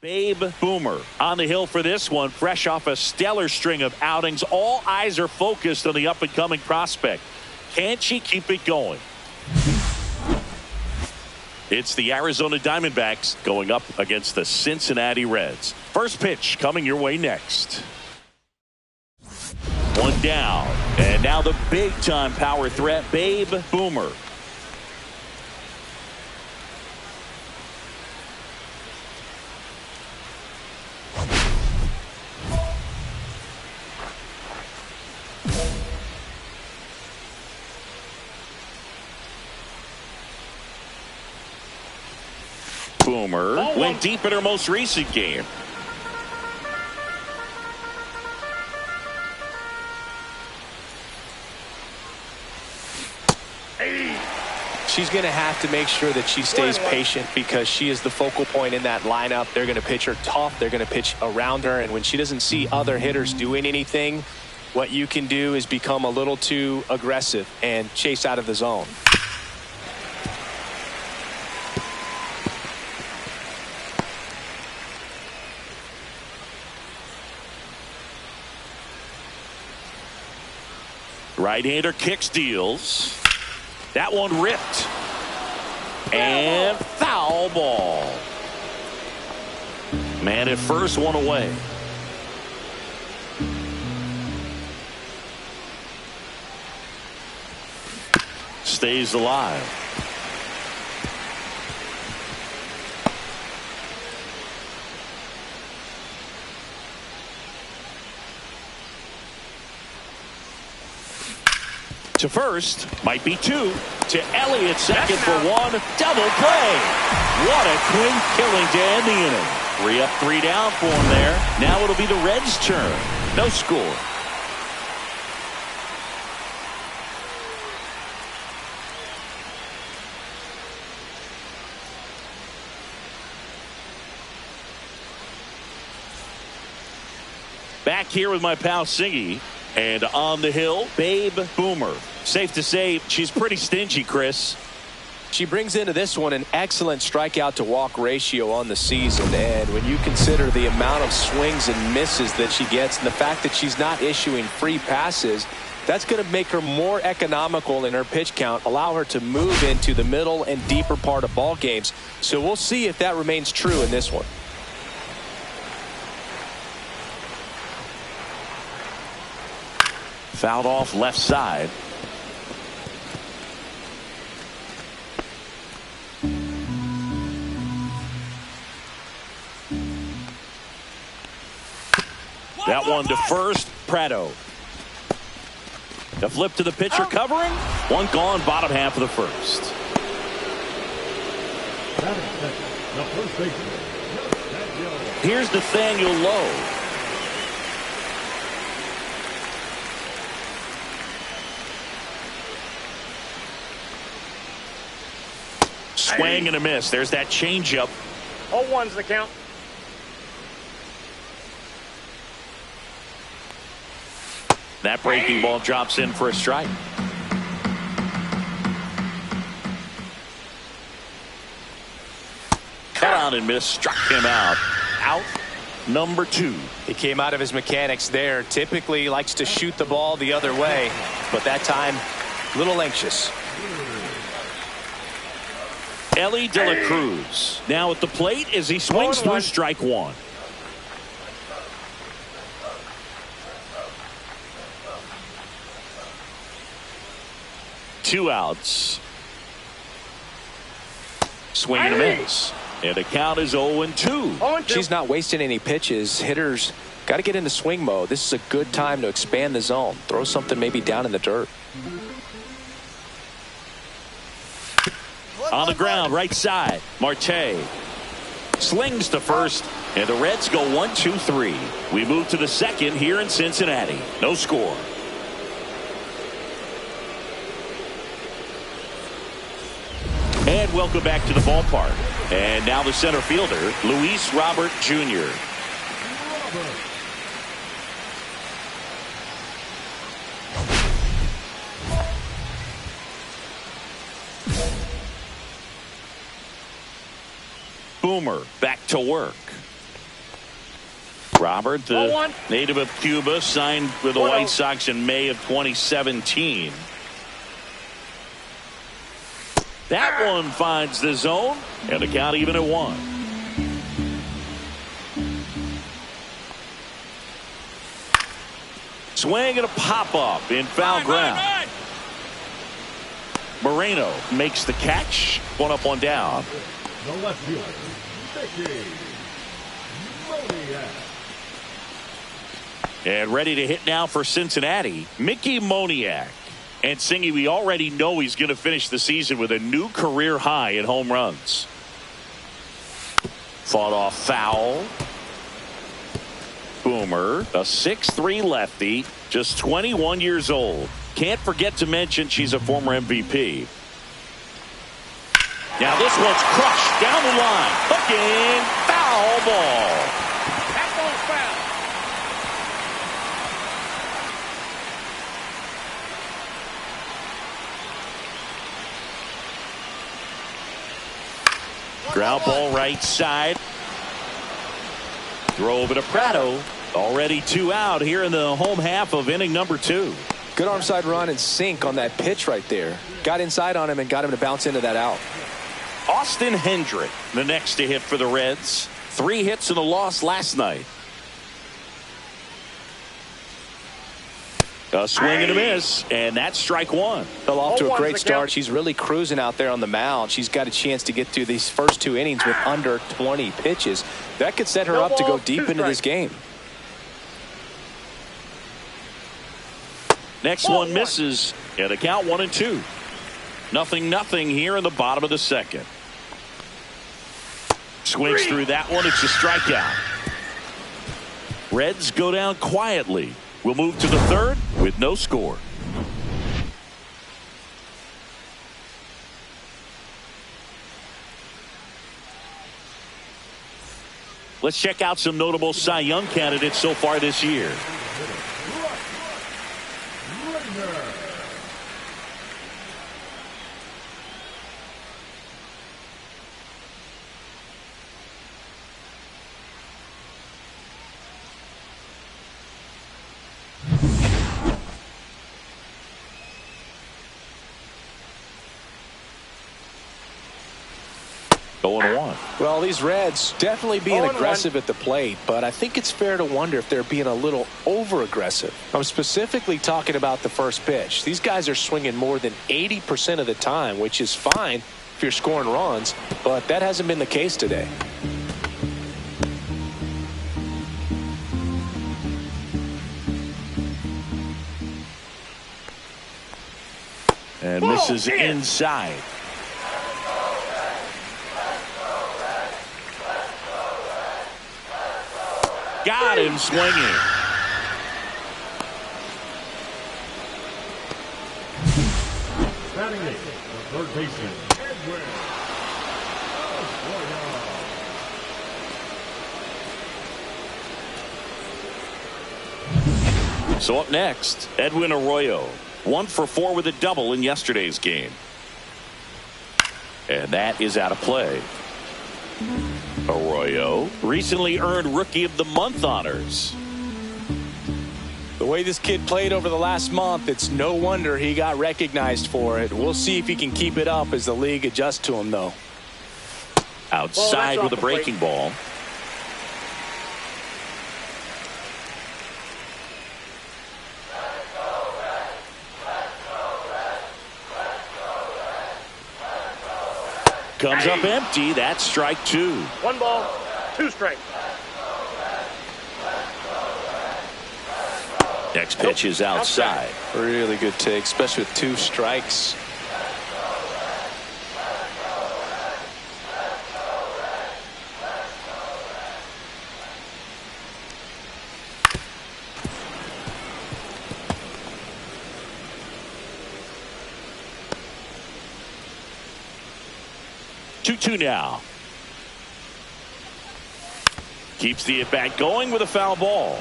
Babe Boomer on the hill for this one, fresh off a stellar string of outings. All eyes are focused on the up-and-coming prospect. Can she keep it going? It's the Arizona Diamondbacks going up against the Cincinnati Reds. First pitch coming your way next. One down, and now the big-time power threat, Babe Boomer. Boomer went deep in her most recent game. She's going to have to make sure that she stays patient because she is the focal point in that lineup. They're going to pitch her tough. They're going to pitch around her. And when she doesn't see other hitters doing anything, what you can do is become a little too aggressive and chase out of the zone. Right-hander kicks, deals. That one ripped. And foul ball. Man at first, one away. Stays alive. To first, might be two. To Elliott, second for one. Double play. What a clean killing to end the inning. 3 up, 3 down for him there. Now it'll be the Reds' turn. No score. Back here with my pal Singy. And on the hill, Babe Boomer. Safe to say she's pretty stingy, Chris. She brings into this one an excellent strikeout to walk ratio on the season. And when you consider the amount of swings and misses that she gets and the fact that she's not issuing free passes, that's going to make her more economical in her pitch count, allow her to move into the middle and deeper part of ball games. So we'll see if that remains true in this one. Fouled off left side. That one to first, Prado. The flip to the pitcher covering. One gone, bottom half of the first. Here's Nathaniel Lowe. Swing and a miss. There's that changeup. 0-1's the count. That breaking ball drops in for a strike. Cut out and miss. Struck him out. Out number 2. He came out of his mechanics there. Typically he likes to shoot the ball the other way, but that time a little anxious. Ellie De La Cruz now at the plate as he swings through strike one. Two outs. Swing and a miss. And the count is 0-2. She's not wasting any pitches. Hitters got to get into swing mode. This is a good time to expand the zone. Throw something maybe down in the dirt. On the ground, right side. Marte slings to first, and the Reds go 1-2-3. We move to the second here in Cincinnati. No score. And welcome back to the ballpark. And now the center fielder, Luis Robert Jr. Boomer back to work. Robert, the native of Cuba, signed with the White Sox in May of 2017. That one finds the zone, and the count even at 1. Swing and a pop-up in foul ground. Moreno makes the catch. 1 up, 1 down. The left fielder, Mickey Moniak. And ready to hit now for Cincinnati, Mickey Moniak. And Singy, we already know he's going to finish the season with a new career high in home runs. Fought off foul. Boomer, a 6'3" lefty, just 21 years old. Can't forget to mention she's a former MVP. Now this one's crushed down the line. Hooking, foul ball. That ball's foul. Ground ball right side. Throw over to Prado. Already 2 out here in the home half of inning number 2. Good arm side run and sink on that pitch right there. Got inside on him and got him to bounce into that out. Austin Hendrick, the next to hit for the Reds. 3 hits and a loss last night. A swing and a miss, and that's strike 1. Fell off to a great start. She's really cruising out there on the mound. She's got a chance to get through these first 2 innings with under 20 pitches. That could set her up to go deep into this game. Next one misses, and a count 1-2. 0-0 here in the bottom of the second. Swings through that one. It's a strikeout. Reds go down quietly. We'll move to the 3rd with no score. Let's check out some notable Cy Young candidates so far this year. Well, these Reds definitely being aggressive at the plate, but I think it's fair to wonder if they're being a little over-aggressive. I'm specifically talking about the first pitch. These guys are swinging more than 80% of the time, which is fine if you're scoring runs, but that hasn't been the case today. And misses inside. Got him swinging. Batting eighth, the third baseman, Edwin. So up next, Edwin Arroyo. 1 for 4 with a double in yesterday's game. And that is out of play. Arroyo recently earned Rookie of the Month honors. The way this kid played over the last month, it's no wonder he got recognized for it. We'll see if he can keep it up as the league adjusts to him, though. Outside with a breaking ball. Comes up empty. That's strike 2. 1 ball, 2 strikes. Next pitch is outside. Really good take, especially with 2 strikes. Two now. Keeps the at-bat going with a foul ball.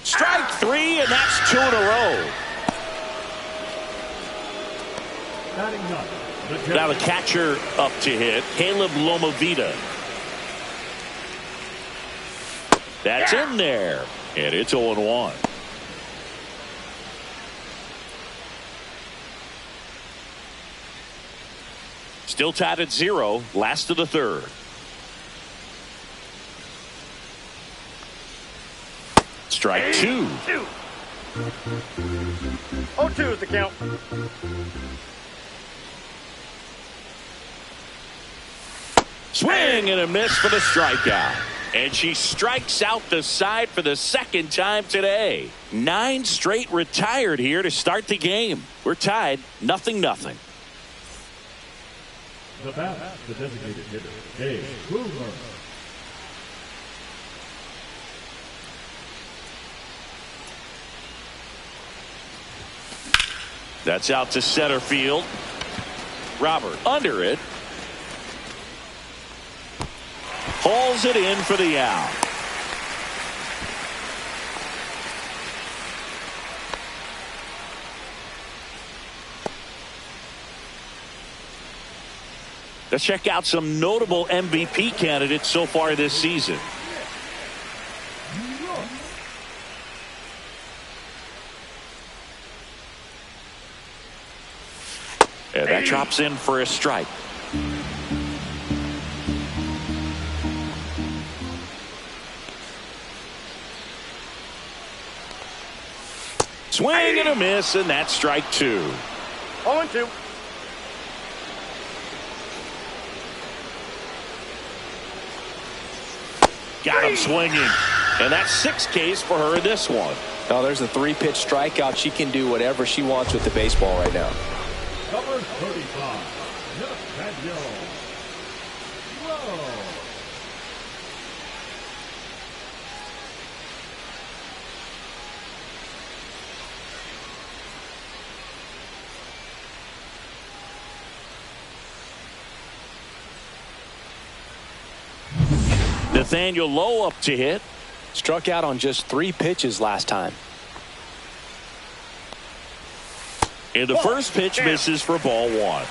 Strike 3, and that's 2 in a row. Batting ninth, Now the catcher up to hit, Caleb Lomavita. That's in there, and it's 0-1. Still tied at 0, last of the third. Strike two. 0-2 is the count. Swing and a miss for the strikeout. And she strikes out the side for the second time today. 9 straight retired here to start the game. We're tied 0-0. the bat, the designated hitter, Dave Boomer. That's out to center field. Robert under it. Hauls it in for the out. Let's check out some notable MVP candidates so far this season. And that drops in for a strike. Swing and a miss, and that's strike two. 0-2. Got him swinging. And that's 6 Ks for her in this one. Now there's a 3-pitch strikeout. She can do whatever she wants with the baseball right now. Number 35, Nathaniel Lowe. Nathaniel Lowe up to hit. Struck out on just 3 pitches last time. And the first pitch misses for ball one.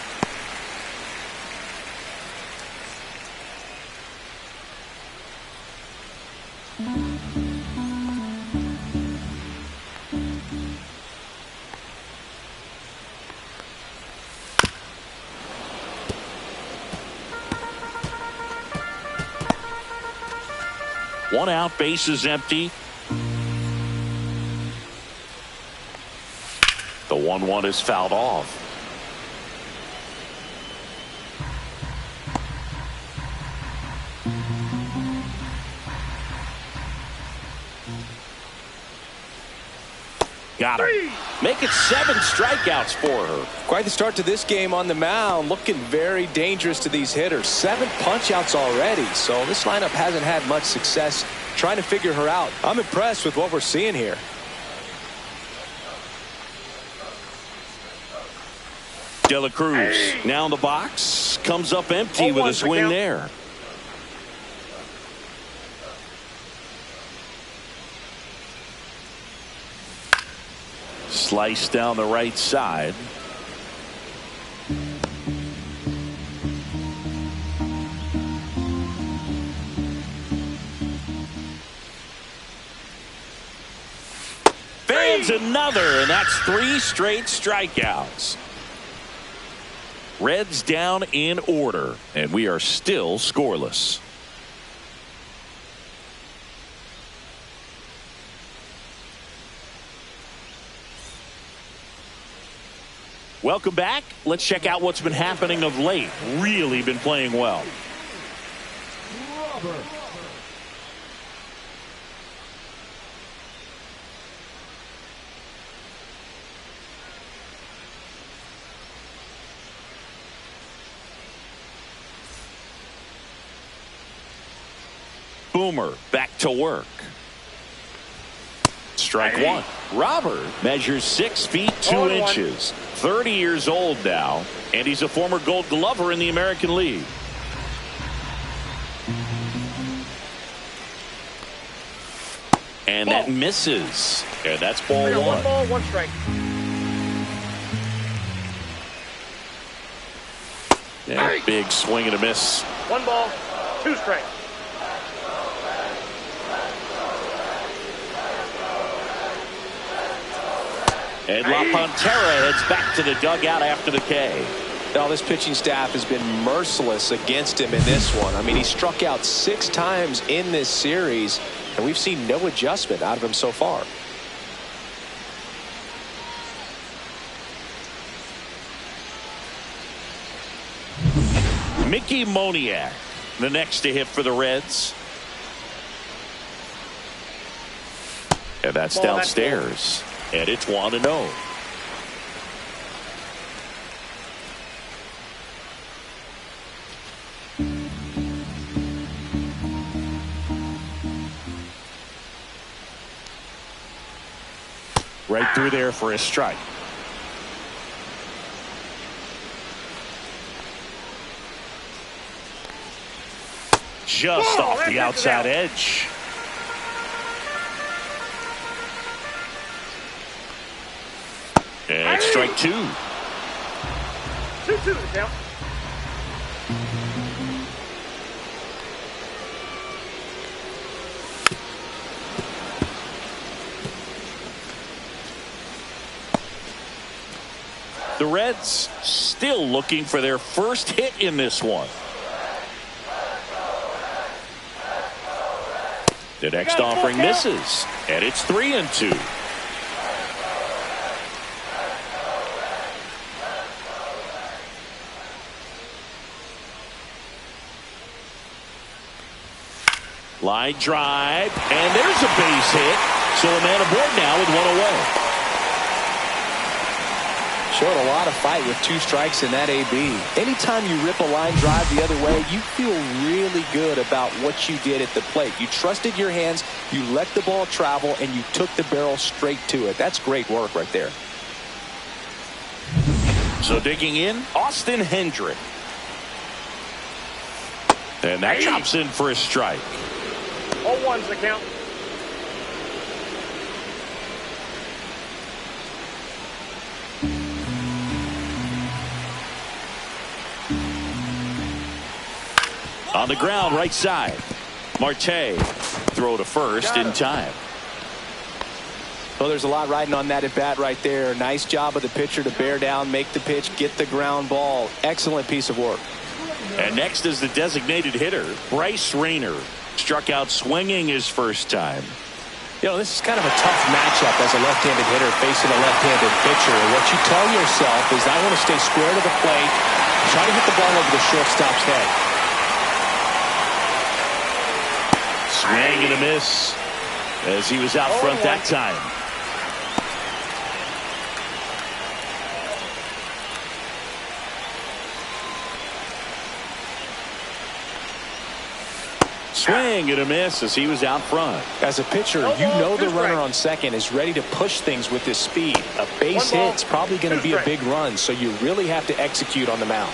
One out, base is empty. The 1-1 is fouled off. Got him. Make it 7 strikeouts for her. Quite the start to this game on the mound. Looking very dangerous to these hitters. 7 punch-outs already. So this lineup hasn't had much success trying to figure her out. I'm impressed with what we're seeing here. De La Cruz now in the box. Comes up empty with a swing there. Slice down the right side. Fans another, and that's 3 straight strikeouts. Reds down in order, and we are still scoreless. Welcome back. Let's check out what's been happening of late. Really been playing well. Robert. Boomer back to work. Strike one. Robert measures 6 feet 2 inches. 30 years old now, and he's a former Gold Glover in the American League. And that misses. And that's ball one. 1 ball, 1 strike. Yeah, big swing and a miss. 1 ball, 2 strikes. And La Pantera heads back to the dugout after the K. Now, this pitching staff has been merciless against him in this one. I mean, he struck out 6 times in this series, and we've seen no adjustment out of him so far. Mickey Moniak, the next to hit for the Reds. And that's downstairs. And it's 1-0. Right through there for a strike. Just off the outside edge. And strike 2. 2-2 the count. The Reds still looking for their first hit in this one. The next offering misses, and it's 3-2. Line drive, and there's a base hit. So a man aboard now with 1 away. Showed a lot of fight with 2 strikes in that AB. Anytime you rip a line drive the other way, you feel really good about what you did at the plate. You trusted your hands, you let the ball travel, and you took the barrel straight to it. That's great work right there. So digging in, Austin Hendrick. And that chops in for a strike. 0-1's the count. On the ground, right side. Marte throw to first in time. Well, there's a lot riding on that at bat right there. Nice job of the pitcher to bear down, make the pitch, get the ground ball. Excellent piece of work. And next is the designated hitter, Bryce Rayner. Struck out swinging his first time. You know, this is kind of a tough matchup as a left-handed hitter facing a left-handed pitcher. And what you tell yourself is, I want to stay square to the plate, try to hit the ball over the shortstop's head. Swing and a miss as he was out front that time. Swing and a miss as he was out front. As a pitcher, you know the runner on second is ready to push things with his speed. A base hit's probably going to be a big run, so you really have to execute on the mound.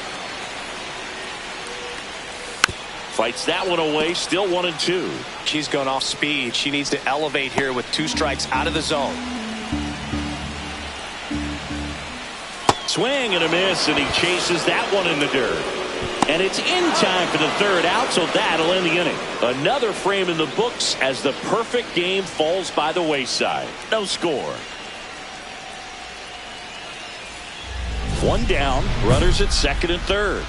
Fights that one away, still 1-2. She's going off speed. She needs to elevate here with 2 strikes out of the zone. Swing and a miss, and he chases that one in the dirt. And it's in time for the 3rd out, so that'll end the inning. Another frame in the books as the perfect game falls by the wayside. No score. 1 down, runners at second and third.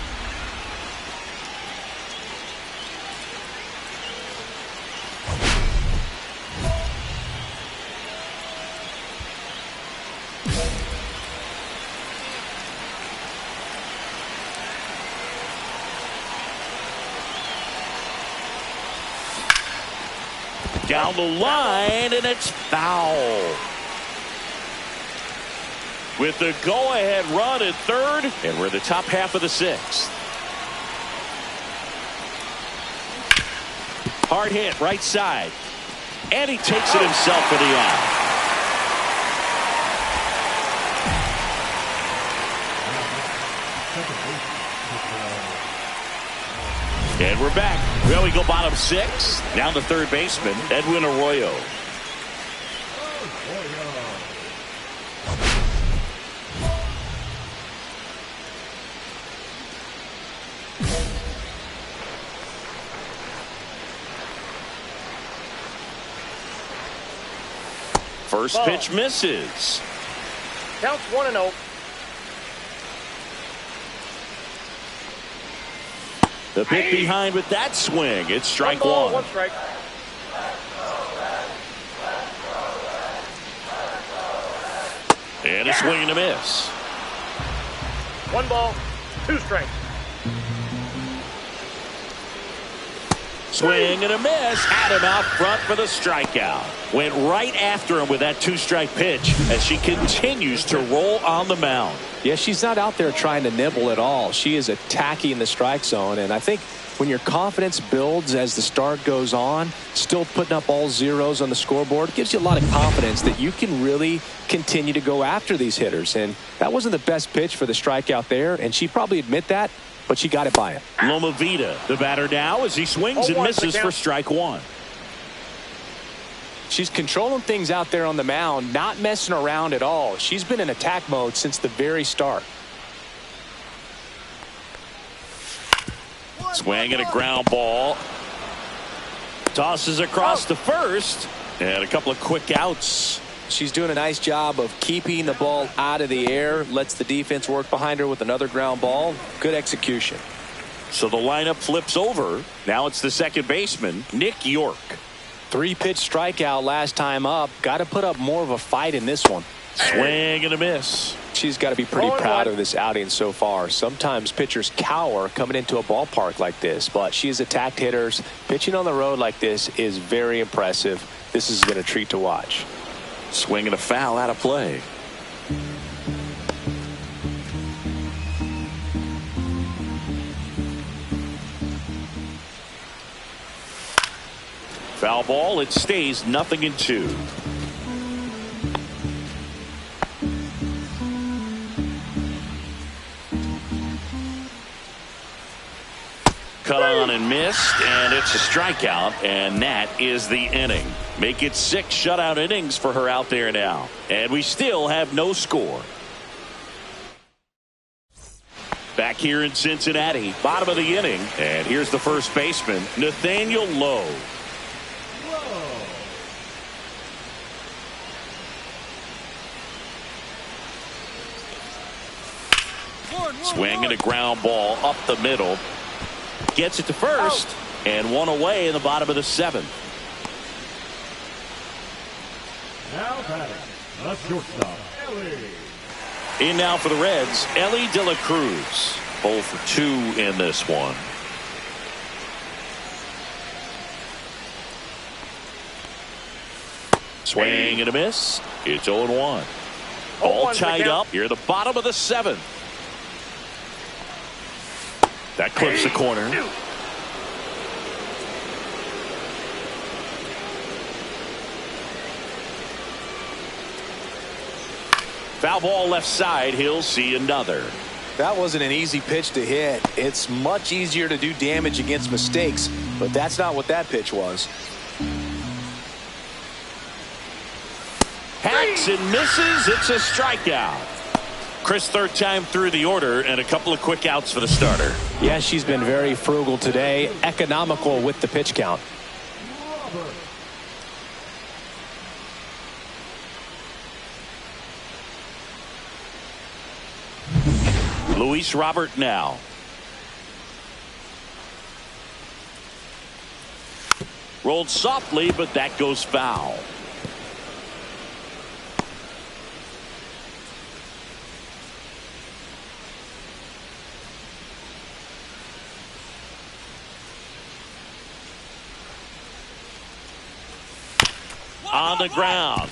Down the line, and it's foul. With the go-ahead run at third, and we're the top half of the 6th. Hard hit, right side. And he takes it himself for the out. And we're back. Well, we go bottom 6. Down to third baseman, Edwin Arroyo. First Ball. pitch misses. Counts 1-0. The bit behind with that swing. It's strike One ball, one. one strike. And a swing and a miss. One ball, two strikes. Swing and a miss. Had him out front for the strikeout. Went right after him with that two-strike pitch as she continues to roll on the mound. Yeah, she's not out there trying to nibble at all. She is attacking the strike zone, and I think when your confidence builds as the start goes on, still putting up all zeros on the scoreboard gives you a lot of confidence that you can really continue to go after these hitters. And that wasn't the best pitch for the strikeout there, and she'd probably admit that, but she got it by him. Loma Vida, the batter now, as he swings and misses for strike one. She's controlling things out there on the mound, not messing around at all. She's been in attack mode since the very start. Swing and a ground ball. Tosses across to first. And a couple of quick outs. She's doing a nice job of keeping the ball out of the air. Lets the defense work behind her with another ground ball. Good execution. So the lineup flips over. Now it's the second baseman, Nick York. 3-pitch strikeout last time up. Got to put up more of a fight in this one. Swing and a miss. She's got to be pretty proud of this outing so far. Sometimes pitchers cower coming into a ballpark like this, but she has attacked hitters. Pitching on the road like this is very impressive. This has been a treat to watch. Swing and a foul out of play. Foul ball. It stays 0-2. Cut on and missed, and it's a strikeout, and that is the inning. Make it 6 shutout innings for her out there now, and we still have no score. Back here in Cincinnati, bottom of the inning, and here's the first baseman, Nathaniel Lowe. Swing and a ground ball up the middle. Gets it to first, and one away in the bottom of the 7th. Now batting, the shortstop, Ellie. In now for the Reds, Ellie De La Cruz. 0 for 2 in this one. Swing and a miss. It's 0-1. All tied up here at the bottom of the 7th. That clips the corner. Foul ball left side. He'll see another. That wasn't an easy pitch to hit. It's much easier to do damage against mistakes, but that's not what that pitch was. Hacks and misses. It's a strikeout. Chris, third time through the order, and a couple of quick outs for the starter. Yeah, she's been very frugal today, economical with the pitch count. Luis Robert now. Rolled softly, but that goes foul. On the ground.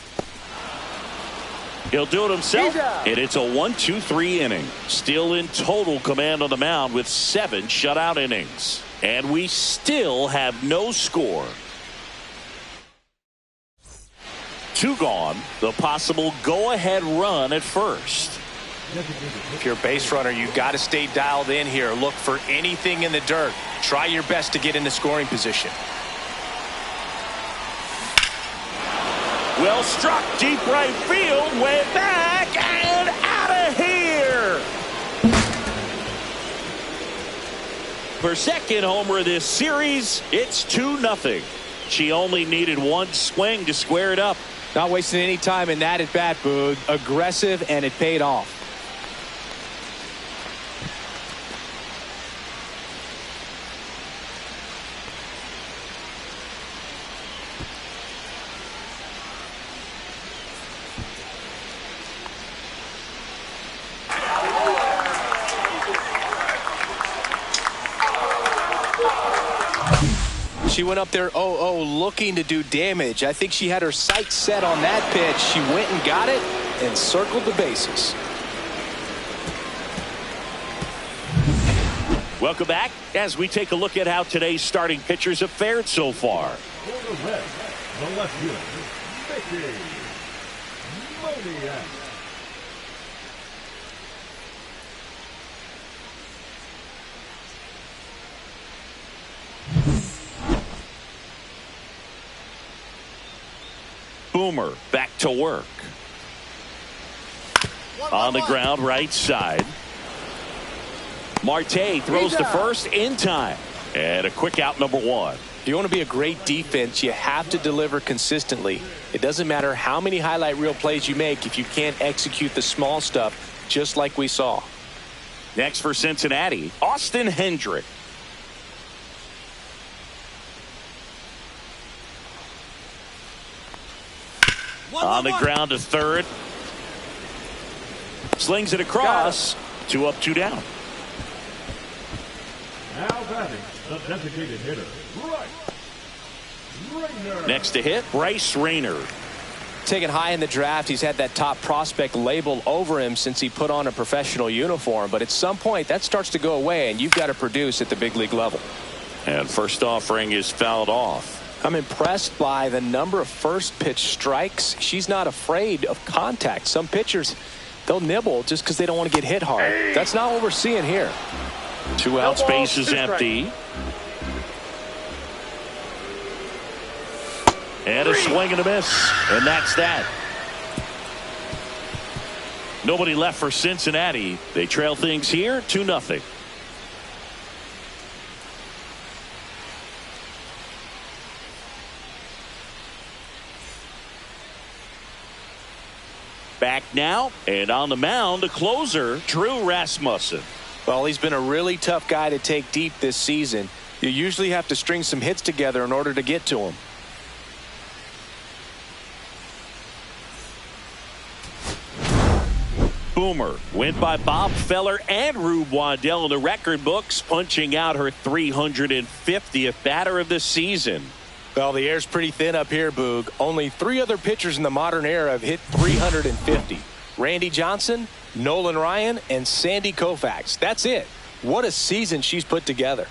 He'll do it himself, and it's a 1-2-3 inning. Still in total command on the mound with 7 shutout innings. And we still have no score. 2 gone. The possible go-ahead run at first. If you're a base runner, you got to stay dialed in here. Look for anything in the dirt. Try your best to get into scoring position. Well struck, deep right field, way back and out of here. Her second homer of this series, it's 2-0. She only needed one swing to square it up. Not wasting any time in that at bat, Boog. Aggressive, and it paid off. She went up there 0-0 looking to do damage. I think she had her sights set on that pitch. She went and got it and circled the bases. Welcome back as we take a look at how today's starting pitchers have fared so far. For the Reds, the left fielder, Mickey Moniak. Boomer back to work. On the ground, right side. Marte throws to first in time. And a quick out, number one. If you want to be a great defense, you have to deliver consistently. It doesn't matter how many highlight reel plays you make if you can't execute the small stuff, just like we saw. Next for Cincinnati, Austin Hendrick. On the ground to third. Slings it across. 2 up, 2 down. Now batting, the designated hitter, Bryce Rayner. Next to hit, Bryce Rayner. Taken high in the draft, he's had that top prospect label over him since he put on a professional uniform. But at some point, that starts to go away, and you've got to produce at the big league level. And first offering is fouled off. I'm impressed by the number of first pitch strikes. She's not afraid of contact. Some pitchers, they'll nibble just because they don't want to get hit hard. That's not what we're seeing here. 2 out, space is empty. And a swing and a miss. And that's that. Nobody left for Cincinnati. They trail things here 2-0. Back now, and on the mound, the closer, Drew Rasmussen. Well, he's been a really tough guy to take deep this season. You usually have to string some hits together in order to get to him. Boomer went by Bob Feller and Rube Waddell in the record books, punching out her 350th batter of the season. Well, the air's pretty thin up here, Boog. Only 3 other pitchers in the modern era have hit 350. Randy Johnson, Nolan Ryan, and Sandy Koufax. That's it. What a season she's put together.